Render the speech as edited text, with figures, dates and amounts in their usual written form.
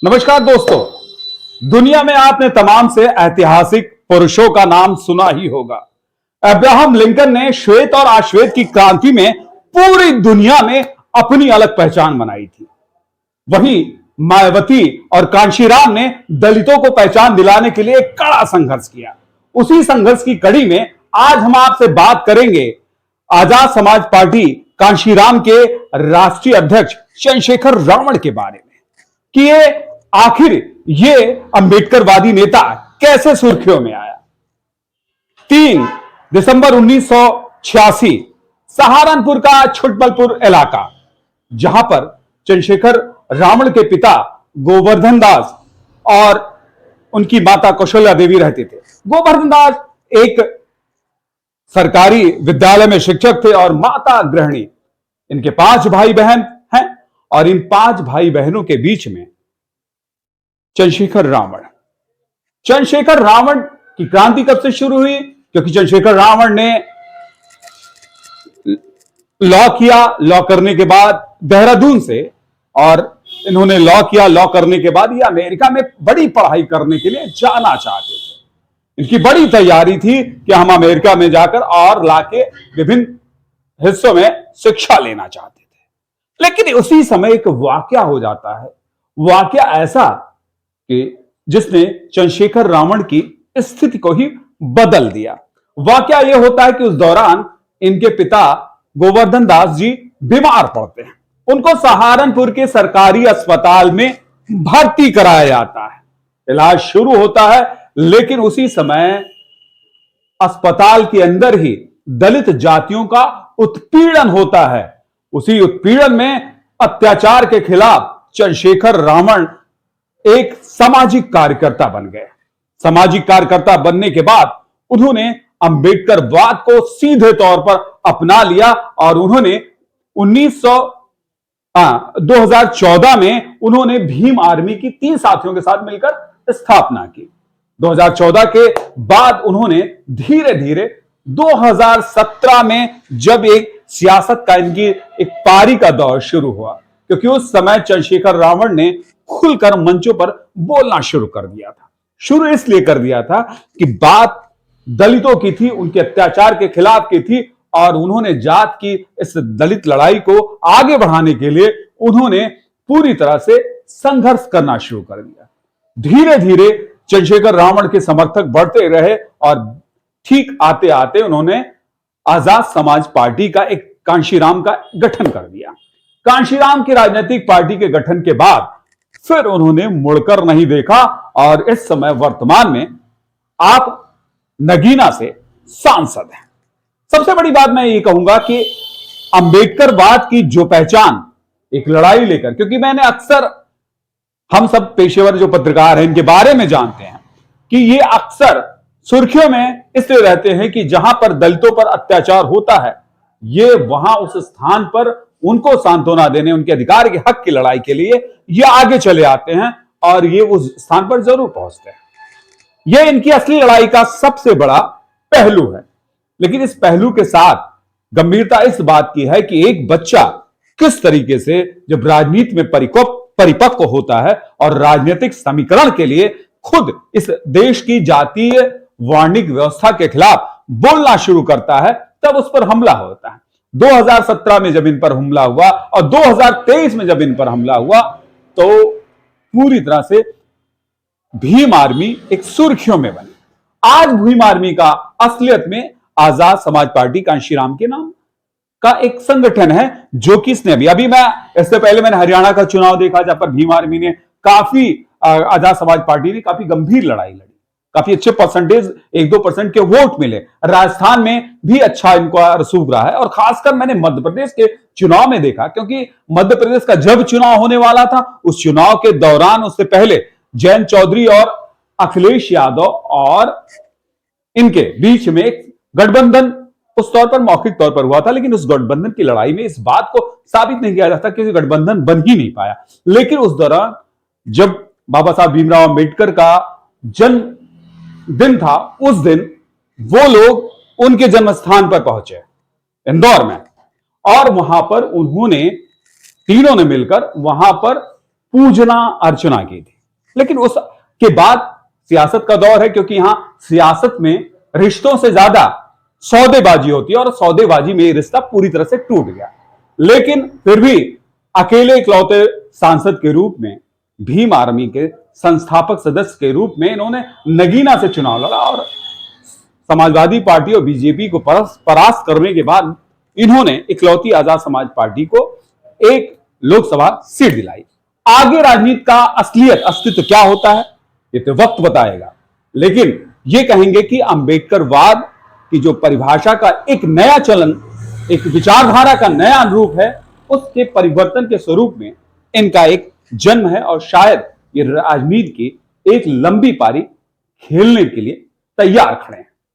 नमस्कार दोस्तों, दुनिया में आपने तमाम से ऐतिहासिक पुरुषों का नाम सुना ही होगा। अब्राहम लिंकन ने श्वेत और अश्वेत की क्रांति में पूरी दुनिया में अपनी अलग पहचान बनाई थी। वहीं मायावती और कांशीराम ने दलितों को पहचान दिलाने के लिए कड़ा संघर्ष किया। उसी संघर्ष की कड़ी में आज हम आपसे बात करेंगे आजाद समाज पार्टी कांशीराम के राष्ट्रीय अध्यक्ष चंद्रशेखर रावण के बारे में कि ये आखिर ये अंबेडकरवादी नेता कैसे सुर्खियों में आया। 3 दिसंबर 1986 सहारनपुर का छुटबलपुर इलाका, जहां पर चंद्रशेखर रावण के पिता गोवर्धन दास और उनकी माता कौशल्या देवी रहते थे। गोवर्धन दास एक सरकारी विद्यालय में शिक्षक थे और माता गृहिणी। इनके 5 भाई बहन हैं और इन 5 भाई बहनों के बीच में चंद्रशेखर रावण की क्रांति कब से शुरू हुई? क्योंकि चंद्रशेखर रावण ने लॉ किया, लॉ करने के बाद देहरादून से, और इन्होंने लॉ किया, लॉ करने के बाद ये अमेरिका में बड़ी पढ़ाई करने के लिए जाना चाहते थे। इनकी बड़ी तैयारी थी कि हम अमेरिका में जाकर और लाके विभिन्न हिस्सों में शिक्षा लेना चाहते थे। लेकिन उसी समय एक वाकया हो जाता है, वाकया ऐसा कि जिसने चंद्रशेखर रावण की स्थिति को ही बदल दिया। वाकया यह होता है कि उस दौरान इनके पिता गोवर्धन दास जी बीमार पड़ते हैं। उनको सहारनपुर के सरकारी अस्पताल में भर्ती कराया जाता है। इलाज शुरू होता है, लेकिन उसी समय अस्पताल के अंदर ही दलित जातियों का उत्पीड़न होता है। उसी उत्पीड़न में अत्याचार के खिलाफ चंद्रशेखर रावण एक सामाजिक कार्यकर्ता बन गए। सामाजिक कार्यकर्ता बनने के बाद उन्होंने अंबेडकरवाद को सीधे तौर पर अपना लिया और उन्होंने 2014 में उन्होंने भीम आर्मी की 3 साथियों के साथ मिलकर स्थापना की। 2014 के बाद उन्होंने धीरे धीरे 2017 में जब एक सियासत का इनकी एक पारी का दौर शुरू हुआ, क्योंकि उस समय चंद्रशेखर रावण ने खुलकर मंचों पर बोलना शुरू कर दिया था। शुरू इसलिए कर दिया था कि बात दलितों की थी, उनके अत्याचार के खिलाफ की थी, और उन्होंने जात की इस दलित लड़ाई को आगे बढ़ाने के लिए उन्होंने पूरी तरह से संघर्ष करना शुरू कर दिया। धीरे धीरे चंद्रशेखर रावण के समर्थक बढ़ते रहे और ठीक आते आते उन्होंने आजाद समाज पार्टी का एक कांशीराम का गठन कर दिया। कांशीराम की राजनीतिक पार्टी के गठन के बाद फिर उन्होंने मुड़कर नहीं देखा और इस समय वर्तमान में आप नगीना से सांसद हैं। सबसे बड़ी बात मैं ये कहूंगा कि अंबेडकरवाद की जो पहचान एक लड़ाई लेकर, क्योंकि मैंने अक्सर, हम सब पेशेवर जो पत्रकार हैं इनके बारे में जानते हैं कि ये अक्सर सुर्खियों में इसलिए रहते हैं कि जहां पर दलितों पर अत्याचार होता है, ये वहां उस स्थान पर उनको सांत्वना देने, उनके अधिकार के हक की लड़ाई के लिए ये आगे चले आते हैं और ये उस स्थान पर जरूर पहुंचते हैं। यह इनकी असली लड़ाई का सबसे बड़ा पहलू है। लेकिन इस पहलू के साथ गंभीरता इस बात की है कि एक बच्चा किस तरीके से जब राजनीति में परिपक्व होता है और राजनीतिक समीकरण के लिए खुद इस देश की जातीय वाणिज्य व्यवस्था के खिलाफ बोलना शुरू करता है, तब उस पर हमला होता है। 2017 में जब इन पर हमला हुआ और 2023 में जब इन पर हमला हुआ, तो पूरी तरह से भीम आर्मी एक सुर्खियों में बनी। आज भीम आर्मी का असलियत में आजाद समाज पार्टी कांशीराम के नाम का एक संगठन है, जो कि इसने अभी मैं इससे पहले मैंने हरियाणा का चुनाव देखा, जहां पर भीम आर्मी ने काफी, आजाद समाज पार्टी ने काफी गंभीर लड़ाई लड़ी, काफी अच्छे परसेंटेज, 1-2% के वोट मिले। राजस्थान में भी अच्छा इनका रसूख रहा है और खासकर मैंने मध्य प्रदेश के चुनाव में देखा, क्योंकि मध्य प्रदेश का जब चुनाव होने वाला था, उस चुनाव के दौरान उससे पहले जयंत चौधरी और अखिलेश यादव और इनके बीच में एक गठबंधन उस तौर पर मौखिक तौर पर हुआ था, लेकिन उस गठबंधन की लड़ाई में इस बात को साबित नहीं किया जा सकता कि गठबंधन बन ही नहीं पाया। लेकिन उस दौरान जब बाबा साहब भीमराव अंबेडकर का जन्म दिन था, उस दिन वो लोग उनके जन्म स्थान पर पहुंचे इंदौर में, और वहां पर उन्होंने, तीनों ने मिलकर वहां पर पूजना अर्चना की थी। लेकिन उसके बाद सियासत का दौर है, क्योंकि यहां सियासत में रिश्तों से ज्यादा सौदेबाजी होती है और सौदेबाजी में ये रिश्ता पूरी तरह से टूट गया। लेकिन फिर भी अकेले इकलौते सांसद के रूप में, भीम आर्मी के संस्थापक सदस्य के रूप में इन्होंने नगीना से चुनाव लड़ा और समाजवादी पार्टी और बीजेपी को परास्त करने के बाद इन्होंने इकलौती आजाद समाज पार्टी को एक लोकसभा सीट दिलाई। आगे राजनीति का असलियत अस्तित्व क्या होता है ये तो वक्त बताएगा, लेकिन ये कहेंगे कि अंबेडकरवाद की जो परिभाषा का एक नया चलन, एक विचारधारा का नया रूप है, उसके परिवर्तन के स्वरूप में इनका एक जन्म है और शायद ये राजनीति की एक लंबी पारी खेलने के लिए तैयार खड़े हैं।